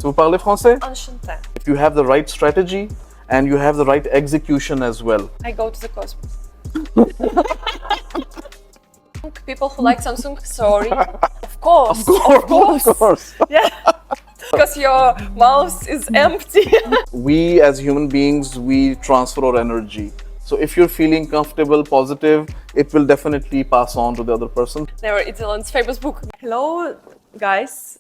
Vous parlez français? Enchanté. If you have the right strategy and you have the right execution as well. I go to the cosmos. People who like Samsung, sorry. Of course. Of course. Yeah. Because your mouth is empty. We as human beings, we transfer our energy. So if you're feeling comfortable, positive, it will definitely pass on to the other person. Never Italians famous book. Hello, guys.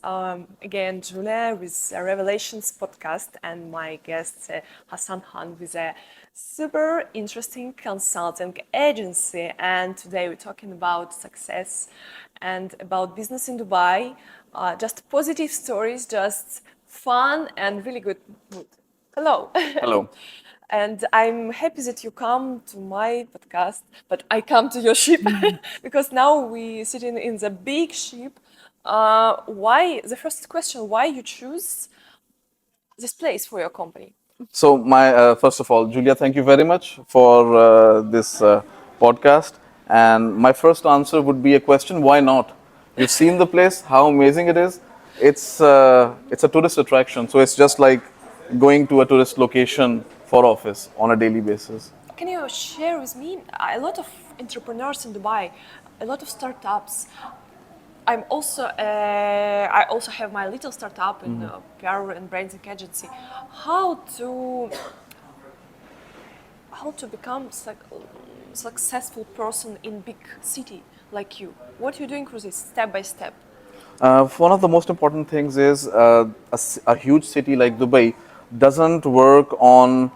Again, Julia with a Revelations podcast, and my guest Hasan Khan with a super interesting consulting agency. And today we're talking about success and about business in Dubai. Just positive stories, just fun and really good mood. Hello. Hello. And I'm happy that you come to my podcast, but I come to your ship because now we sitting in the big ship. Why? The first question: why you choose this place for your company? So my first of all, Julia, thank you very much for this podcast. And my first answer would be a question: why not? You've seen the place, how amazing it is. It's a tourist attraction, so it's just like going to a tourist location for office on a daily basis. Can you share with me a lot of entrepreneurs in Dubai, a lot of startups? I also have my little startup in PR and branding agency. How to become successful person in big city like you? What are you doing for this step by step? One of the most important things is a huge city like Dubai doesn't work on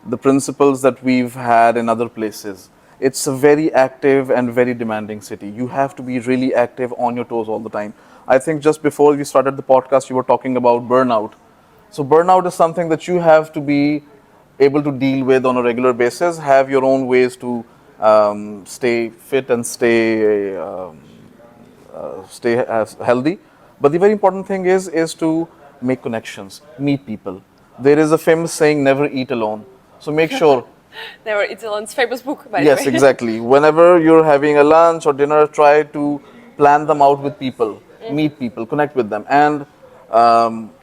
the principles that we've had in other places. It's a very active and very demanding city. You have to be really active on your toes all the time. I think just before we started the podcast, you were talking about burnout. So, burnout is something that you have to be able to deal with on a regular basis, have your own ways to stay fit and stay as healthy. But the very important thing is to make connections, meet people. There is a famous saying, never eat alone. So make sure. Never Italians famous book, by the Yes, way. exactly. Whenever you're having a lunch or dinner, try to plan them out with people, meet people, connect with them. And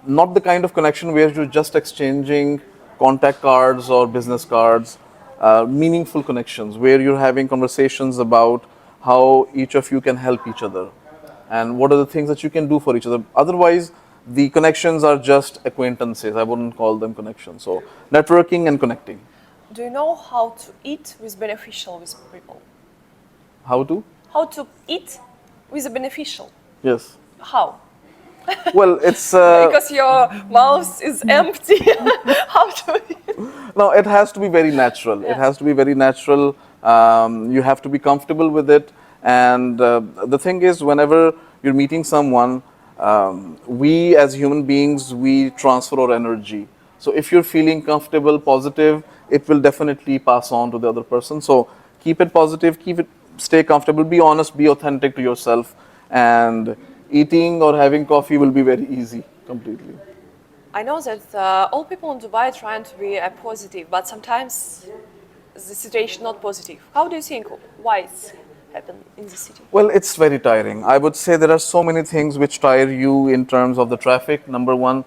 not the kind of connection where you're just exchanging contact cards or business cards, meaningful connections where you're having conversations about how each of you can help each other and what are the things that you can do for each other. Otherwise, the connections are just acquaintances. I wouldn't call them connections. So, networking and connecting. Do you know how to eat with beneficial with people? How to? How to eat with a beneficial? Yes. How? Well, it's Because your mouth is empty. How to eat? no. It has to be very natural. It has to be very natural. You have to be comfortable with it. And the thing is, whenever you're meeting someone, we as human beings, we transfer our energy. So if you're feeling comfortable, positive, it will definitely pass on to the other person. So keep it positive, stay comfortable, be honest, be authentic to yourself, and eating or having coffee will be very easy, completely. I know that all people in Dubai are trying to be positive, but sometimes the situation not positive. How do you think? Why it's happened in the city? Well, it's very tiring. I would say there are so many things which tire you in terms of the traffic. Number one,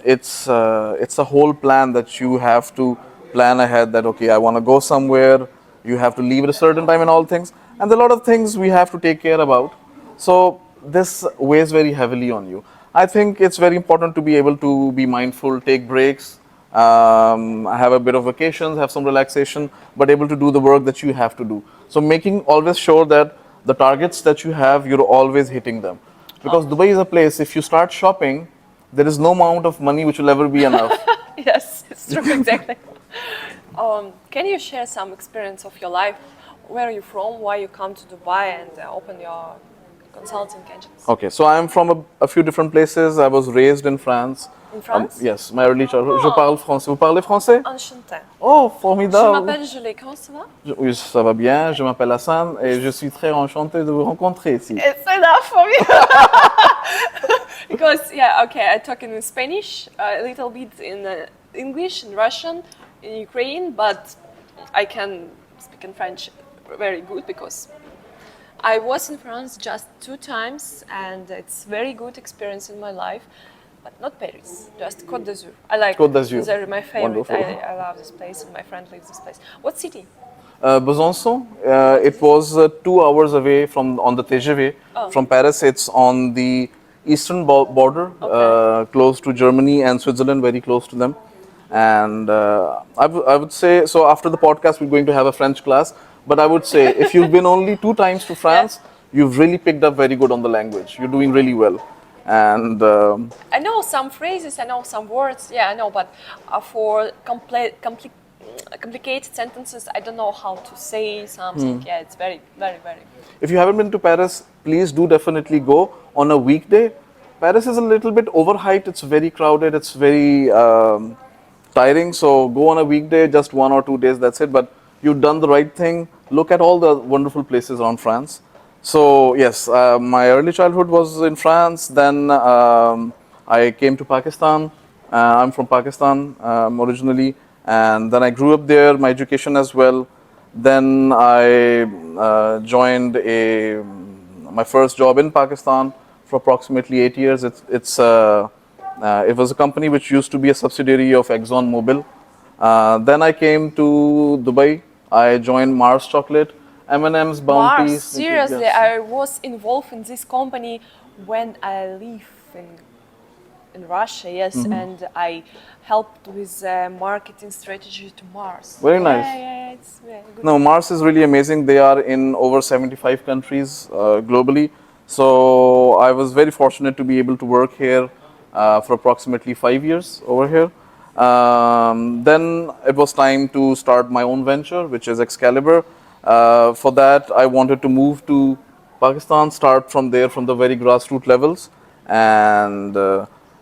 it's a whole plan that you have to plan ahead. That okay, I want to go somewhere. You have to leave at a certain time and all things. And there are a lot of things we have to take care about. So this weighs very heavily on you. I think it's very important to be able to be mindful, take breaks, have a bit of vacations, have some relaxation, but able to do the work that you have to do. So making always sure that the targets that you have, you're always hitting them. Because Dubai is a place, if you start shopping, there is no amount of money which will ever be enough. Yes, it's true, exactly. Can you share some experience of your life? Where are you from? Why you come to Dubai and open your consulting agency? Okay, so I'm from a few different places. I was raised in France. In France? Yes, my early childhood. Je parle français. Vous parlez français? Enchanté. Oh, Je formidable. m'appelle Julie, comment ça va? Oui, ça va bien. Je m'appelle Hassan et je suis très enchanté de vous rencontrer ici. It's enough for me. Because, yeah, okay, I talk in Spanish, a little bit in English, in Russian, in Ukraine, but I can speak in French very good because I was in France just 2 times and it's very good experience in my life. but not Paris, just Côte d'Azur. I like Côte Côte d'Azur. d'Azur, my favorite. Wonderful. I love this place, and my friend lives this place. What city? Besançon, What is it it? was 2 hours away from on the TGV Oh. from Paris. It's on the eastern border, Okay. close to Germany and Switzerland, very close to them. And I would say, so after the podcast, we're going to have a French class. But I would say, if you've been only 2 times to Yeah. France, you've really picked up very good on the language. You're doing really well. And I know some phrases, I know some words, yeah, I know, but for complicated sentences, I don't know how to say something. Yeah, it's very, very, very. if you haven't been to Paris, please do definitely go on a weekday. Paris is a little bit overhyped. It's very crowded. It's very tiring. So go on a weekday, just 1 or 2 days. That's it. But you've done the right thing. Look at all the wonderful places around France. So yes, my early childhood was in France. Then I came to Pakistan. I'm from Pakistan originally, and then I grew up there. My education as well. Then I joined my first job in Pakistan for approximately 8 years. It was a company which used to be a subsidiary of ExxonMobil. Then I came to Dubai. I joined Mars Chocolate, M&M's, Mars, Bounty, Snickers. seriously, Yes. I was involved in this company when I live in Russia, yes, and I helped with marketing strategy to Mars. Very Yeah, nice. yeah, it's very good. No, Mars is really amazing. They are in over 75 countries globally. So I was very fortunate to be able to work here for approximately 5 years over here. Then it was time to start my own venture, which is Excalibur. For that, I wanted to move to Pakistan, start from there, from the very grassroots levels. And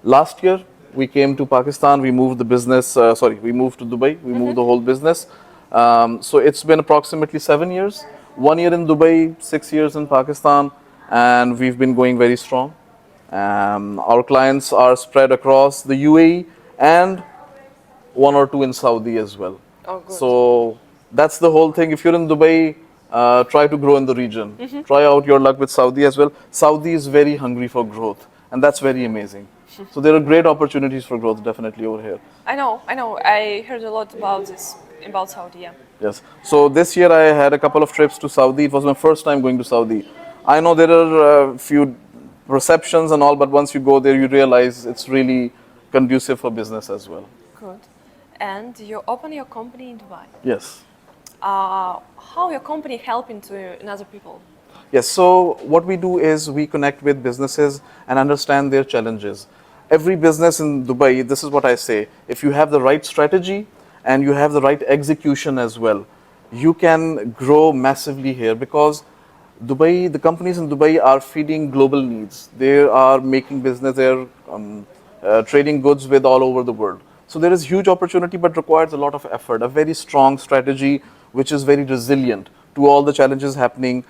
last year, we came to Pakistan. We moved the business. We moved to Dubai. We moved the whole business. So it's been approximately 7 years. 1 year in Dubai, 6 years in Pakistan, and we've been going very strong. Our clients are spread across the UAE and 1 or 2 in Saudi as well. Oh, good. So that's the whole thing. If you're in Dubai, try to grow in the region. Try out your luck with Saudi as well. Saudi is very hungry for growth, and that's very amazing. So there are great opportunities for growth definitely over here. I know, I know. I heard a lot about this, about Saudi. Yeah. Yes. So this year I had a couple of trips to Saudi. It was my first time going to Saudi. I know there are a few perceptions and all, but once you go there, you realize it's really conducive for business as well. Good. And you open your company in Dubai. Yes. How your company helping to another people? Yes, so what we do is we connect with businesses and understand their challenges. Every business in Dubai, this is what I say, if you have the right strategy and you have the right execution as well, you can grow massively here because Dubai, the companies in Dubai are feeding global needs. They are making business, they're trading goods with all over the world. So there is huge opportunity, but requires a lot of effort, a very strong strategy, which is very resilient to all the challenges happening.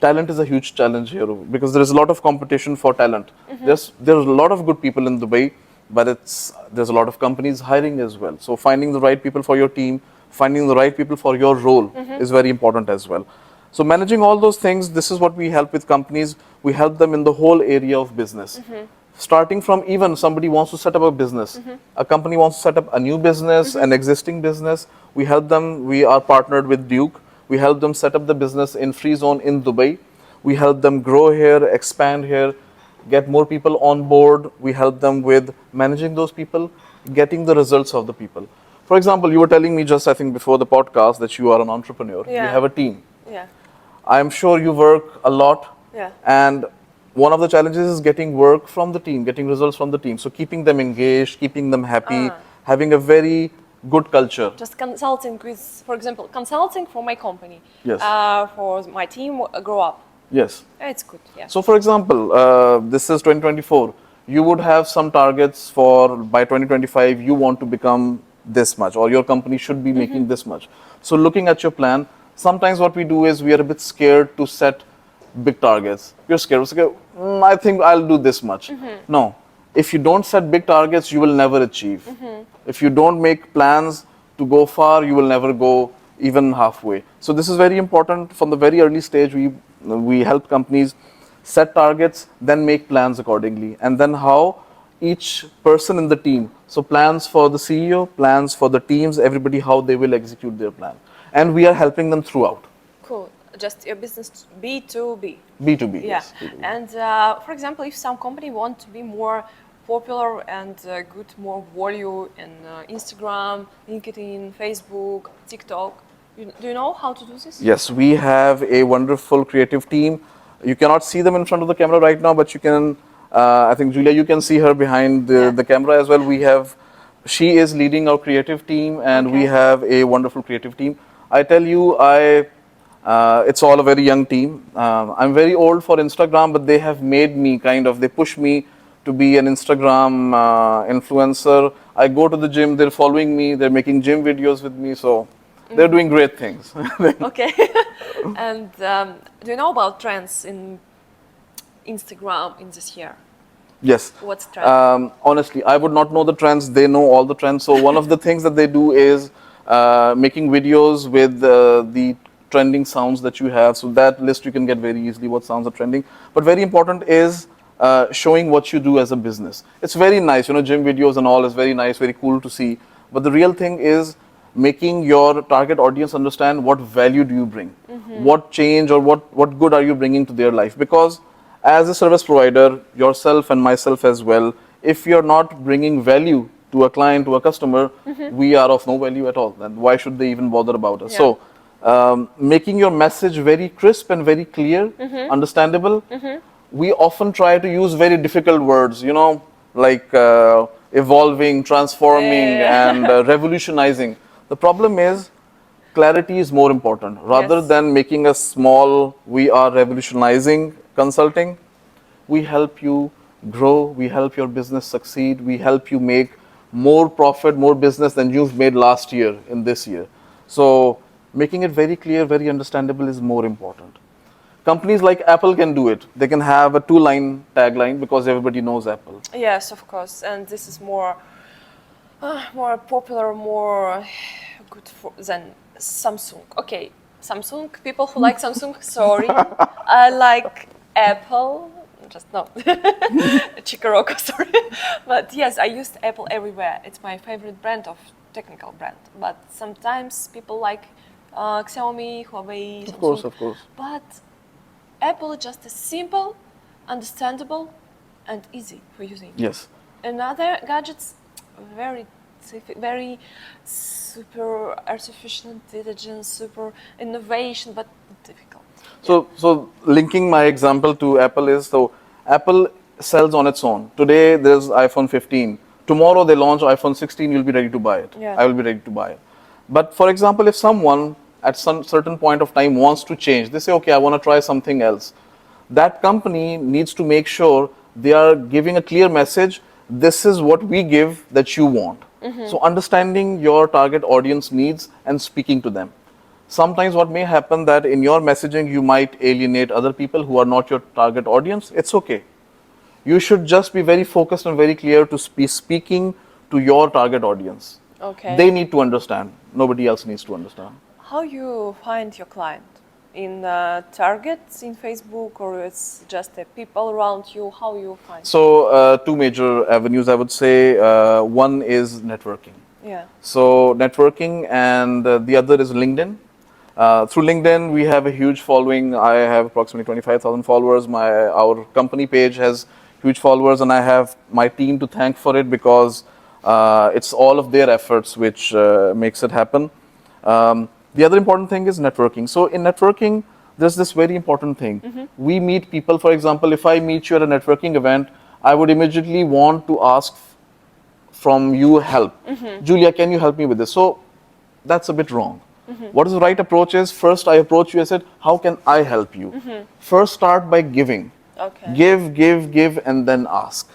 Talent is a huge challenge here because there is a lot of competition for talent. There's a lot of good people in Dubai, but there's a lot of companies hiring as well. So finding the right people for your team, finding the right people for your role is very important as well. So managing all those things, this is what we help with companies. We help them in the whole area of business. Starting from even somebody wants to set up a business, a company wants to set up a new business, an existing business, we help them. We are partnered with Duke. We help them set up the business in Free Zone in Dubai. We help them grow here, expand here, get more people on board. We help them with managing those people, getting the results of the people. For example, you were telling me just, I think, before the podcast that you are an entrepreneur. You Yeah. have a team. Yeah. I'm sure you work a lot. Yeah. And one of the challenges is getting work from the team, getting results from the team. So keeping them engaged, keeping them happy, having a very good culture. Just consulting with, for example, consulting for my company. Yes. For my team grow up. Yes. It's good. Yeah. So for example, this is 2024. You would have some targets for by 2025, you want to become this much, or your company should be making this much. So looking at your plan, sometimes what we do is we are a bit scared to set big targets. You're scared. I think I'll do this much. No. If you don't set big targets, you will never achieve. If you don't make plans to go far, you will never go even halfway. So this is very important. From the very early stage, we help companies set targets, then make plans accordingly. And then how each person in the team. So plans for the CEO, plans for the teams, everybody how they will execute their plan. And we are helping them throughout. Cool. Just your business B2B. B2B, Yeah. yes. B2B. And for example, if some company want to be more popular and get more volume in Instagram, LinkedIn, Facebook, TikTok, do you know how to do this? Yes, we have a wonderful creative team. You cannot see them in front of the camera right now, but you can, I think Julia, you can see her behind Yeah. the camera as well. She is leading our creative team, and we Okay. have a wonderful creative team. I tell you, it's all a very young team. I'm very old for Instagram, but they have made me they push me to be an Instagram influencer. I go to the gym, they're following me, they're making gym videos with me, so they're doing great things. Okay. And do you know about trends in Instagram in this year? Yes. What's trend? Honestly, I would not know the trends. They know all the trends. So one of the things that they do is making videos with the trending sounds that you have. So that list you can get very easily what sounds are trending. But very important is showing what you do as a business. It's very nice, gym videos and all is very nice, very cool to see. But the real thing is making your target audience understand what value do you bring, what change or what good are you bringing to their life. Because as a service provider, yourself and myself as well, if you're not bringing value to a client, to a customer, we are of no value at all. Then why should they even bother about us? Yeah. So, making your message very crisp and very clear, understandable. We often try to use very difficult words, like evolving, transforming, Yeah. and revolutionizing. The problem is clarity is more important. Rather Yes. than making a small, we are revolutionizing consulting, we help you grow, we help your business succeed, we help you make more profit, more business than you've made last year in this year. So making it very clear, very understandable is more important. Companies like Apple can do it. They can have a 2-line tagline because everybody knows Apple. Yes, of course. And this is more popular, more good than Samsung. Okay, Samsung. People who like Samsung, sorry. I like Apple. Just no, Chikoroko, sorry. But yes, I used Apple everywhere. It's my favorite brand of technical brand. But sometimes people like Xiaomi, Huawei, Samsung. Of course. But Apple is just a simple, understandable, and easy for using. Yes. And other gadgets, very super artificial intelligence, super innovation, but difficult. So linking my example to Apple is, so Apple sells on its own. Today there's iPhone 15. Tomorrow they launch iPhone 16, you'll be ready to buy it. Yeah. I will be ready to buy it. But for example, if someone at some certain point of time wants to change, they say, okay, I want to try something else. That company needs to make sure they are giving a clear message. This is what we give that you want. So understanding your target audience needs and speaking to them. Sometimes what may happen that in your messaging you might alienate other people who are not your target audience. It's okay. You should just be very focused and very clear to be speaking to your target audience. Okay. They need to understand. Nobody else needs to understand. How you find your client? In targets in Facebook, or it's just the people around you? How you find? So two major avenues, I would say. One is networking. Yeah. So networking, and the other is LinkedIn. Through LinkedIn, we have a huge following. I have approximately 25,000 followers. Our company page has huge followers, and I have my team to thank for it because it's all of their efforts which makes it happen. The other important thing is networking. So in networking, there's this very important thing. We meet people. For example, if I meet you at a networking event, I would immediately want to ask from you help. Julia, can you help me with this? So that's a bit wrong. What is the right approach is, first I approach you, I said, how can I help you? First start by giving. Okay. Give, and then ask.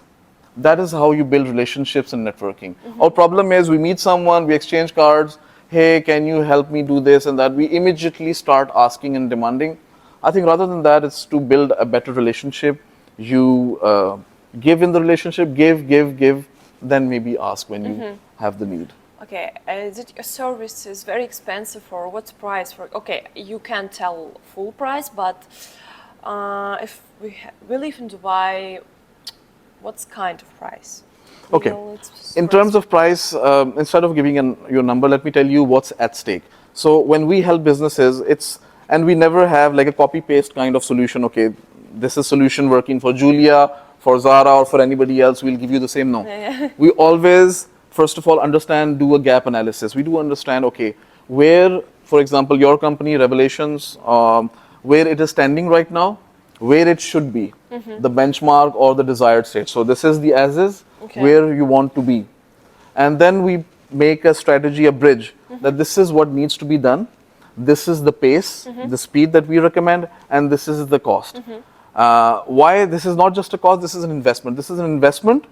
That is how you build relationships in networking. Our problem is we meet someone, we exchange cards, hey, can you help me do this and that? We immediately start asking and demanding. I think rather than that, it's to build a better relationship. You give in the relationship, give, then maybe ask when you have the need. Okay, is it your service is very expensive, or what's price for? Okay, you can tell full price, but if we live in Dubai, what's kind of price? Okay. Legal In terms of price, instead of giving your number, let me tell you what's at stake. So when we help businesses, and we never have like a copy paste kind of solution. Okay, this is solution working for Julia, for Zara, or for anybody else. We'll give you the same. No, Yeah. we always first of all understand, do a gap analysis. We do understand. Okay, where, for example, your company Revelations, where it is standing right now, where it should be, the benchmark or the desired state. So this is the as is, Okay. where you want to be. And then we make a strategy, a bridge, that this is what needs to be done, this is the pace, the speed that we recommend, and this is the cost. Why this is not just a cost, this is an investment. This is an investment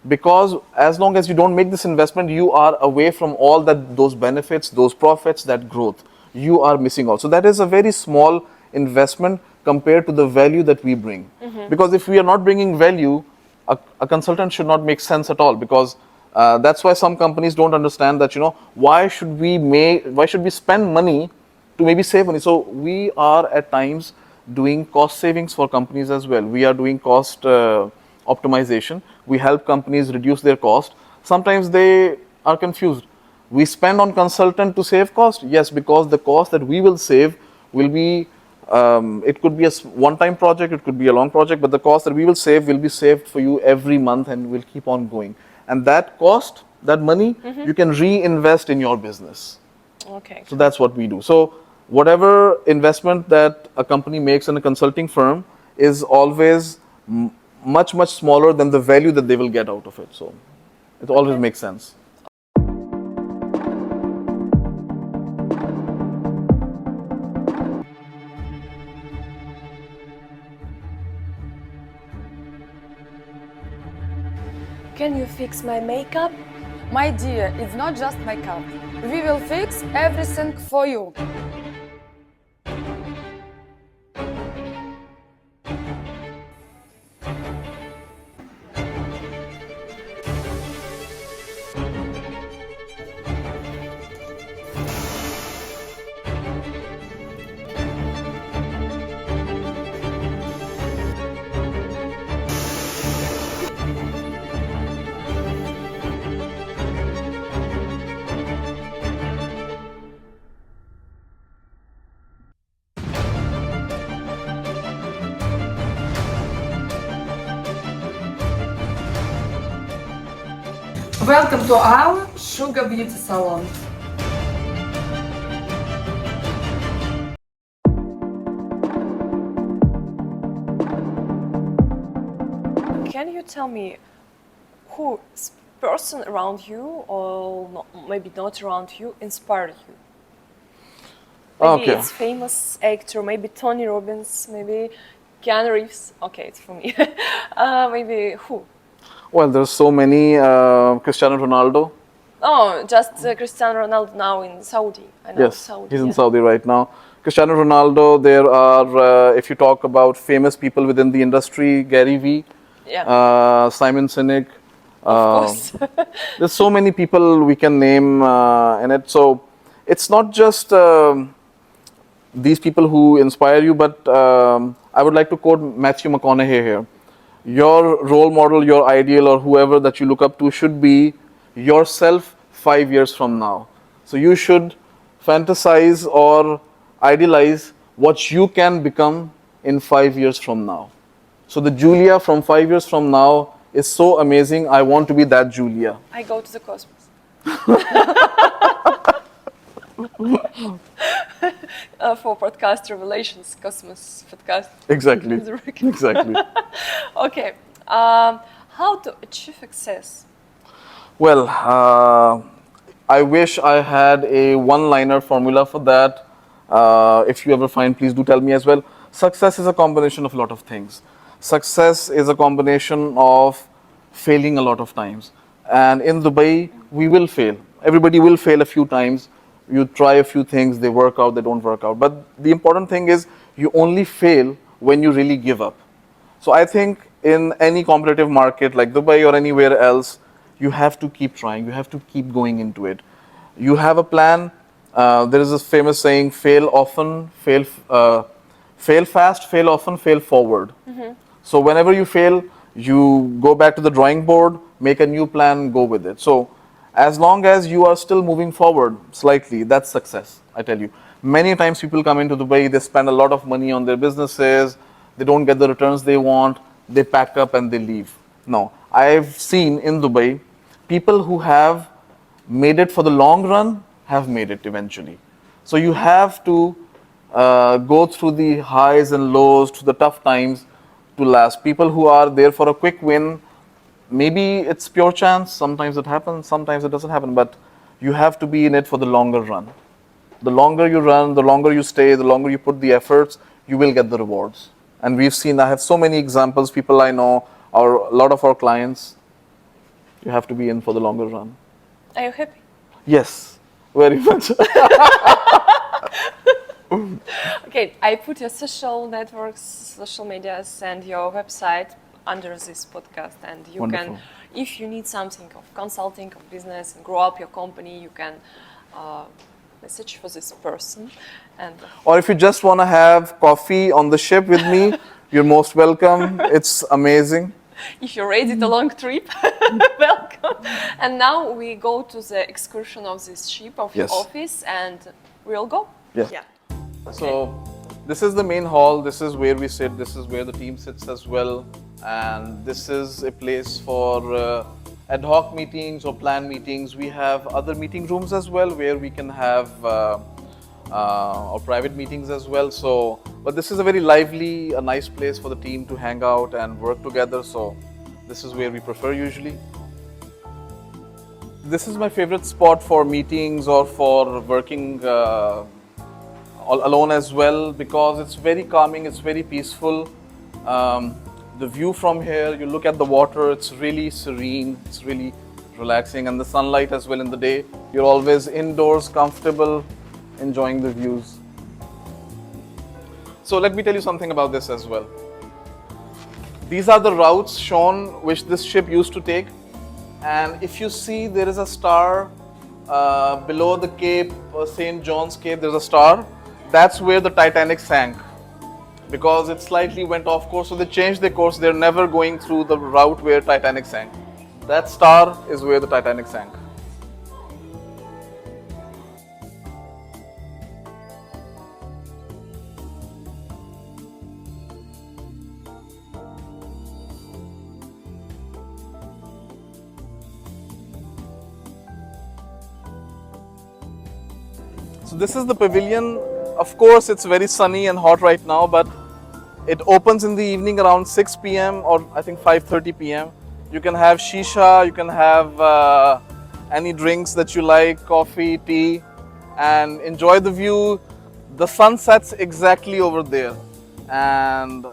because as long as you don't make this investment, you are away from all those benefits, those profits, that growth. You are missing out. So that is a very small investment compared to the value that we bring. Because if we are not bringing value, a consultant should not make sense at all, because that's why some companies don't understand that, why should we spend money to maybe save money. So we are at times doing cost savings for companies as well. We are doing cost optimization. We help companies reduce their cost. Sometimes they are confused. We spend on consultant to save cost. Yes, because the cost that we will save will be, it could be a one-time project, it could be a long project, but the cost that we will save will be saved for you every month and will keep on going. And that cost, that money, you can reinvest in your business. Okay. So that's what we do. So whatever investment that a company makes in a consulting firm is always much, much smaller than the value that they will get out of it. So it always makes sense. Can you fix my makeup? My dear, it's not just makeup. We will fix everything for you. Welcome to our Sugar Beauty Salon. Can you tell me who person around you, or maybe not around you, inspired you? Maybe Okay. it's famous actor, maybe Tony Robbins, maybe Keanu Reeves. Okay, it's for me. Maybe who? Well, there's so many. Cristiano Ronaldo. Oh, just Cristiano Ronaldo now in Saudi. I know Yes, Saudi. he's in yeah. Saudi right now. Cristiano Ronaldo. There are, if you talk about famous people within the industry, Gary Vee, Yeah, Simon Sinek. of course. There's so many people we can name in it. So it's not just these people who inspire you, but I would like to quote Matthew McConaughey here. Your role model, your ideal, or whoever that you look up to should be yourself 5 years from now. So you should fantasize or idealize what you can become in 5 years from now. So the Julia from 5 years from now is so amazing. I want to be that Julia. I go to the cosmos. For podcast Revelations, Cosmos podcast. Exactly. Is working. Exactly. Okay. How to achieve success? Well, I wish I had a one-liner formula for that. If you ever find, please do tell me as well. Success is a combination of a lot of things. Success is a combination of failing a lot of times. And in Dubai, we will fail. Everybody will fail a few times. You try a few things, they work out, they don't work out. But the important thing is you only fail when you really give up. So I think in any competitive market like Dubai or anywhere else, you have to keep trying. You have to keep going into it. You have a plan. There is this famous saying: fail often, fail fast, fail often, fail forward. So whenever you fail, you go back to the drawing board, make a new plan, go with it. So as long as you are still moving forward slightly, that's success, I tell you. Many times people come into Dubai, they spend a lot of money on their businesses, they don't get the returns they want, they pack up and they leave. No, I've seen in Dubai people who have made it for the long run have made it eventually. So you have to go through the highs and lows, to the tough times to last. People who are there for a quick win, maybe it's pure chance, sometimes it happens, sometimes it doesn't happen, but you have to be in it for the longer run. The longer you run, the longer you stay, the longer you put the efforts, you will get the rewards. And we've seen, I have so many examples, people I know, or a lot of our clients, you have to be in for the longer run. Are you happy? Yes, very much. Okay, I put your social networks, social medias, and your website under this podcast, and you Wonderful. can, if you need something of consulting of business and grow up your company, you can message for this person. And Or if you just want to have coffee on the ship with me, you're most welcome. It's amazing. if you're ready to long trip, welcome. And now we go to the excursion of this ship of your Yes. office, and we'll go. Yes. Yeah. So this is the main hall, this is where we sit, this is where the team sits as well, and this is a place for ad hoc meetings or planned meetings. We have other meeting rooms as well where we can have or private meetings as well. So, but this is a very lively, a nice place for the team to hang out and work together. So this is where we prefer usually. This is my favorite spot for meetings or for working alone as well, because it's very calming, it's very peaceful. The view from here, you look at the water, it's really serene, it's really relaxing, and the sunlight as well in the day. You're always indoors, comfortable, enjoying the views. So let me tell you something about this as well. These are the routes shown which this ship used to take, and if you see, there is a star below the Cape, St. John's Cape, there's a star. That's where the Titanic sank, because it slightly went off course, so they changed their course. They're never going through the route where Titanic sank. That star is where the Titanic sank. So this is the pavilion. Of course, it's very sunny and hot right now, but it opens in the evening around 6 p.m. or I think 5:30 p.m. You can have shisha, you can have any drinks that you like, coffee, tea, and enjoy the view. The sun sets exactly over there, and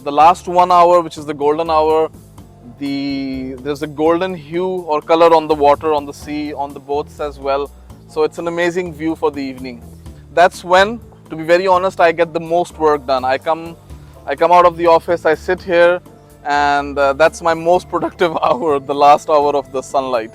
the last 1 hour, which is the golden hour, there's a golden hue or color on the water, on the sea, on the boats as well. So it's an amazing view for the evening. That's when, to be very honest, I get the most work done. I come out of the office, I sit here, and that's my most productive hour, the last hour of the sunlight.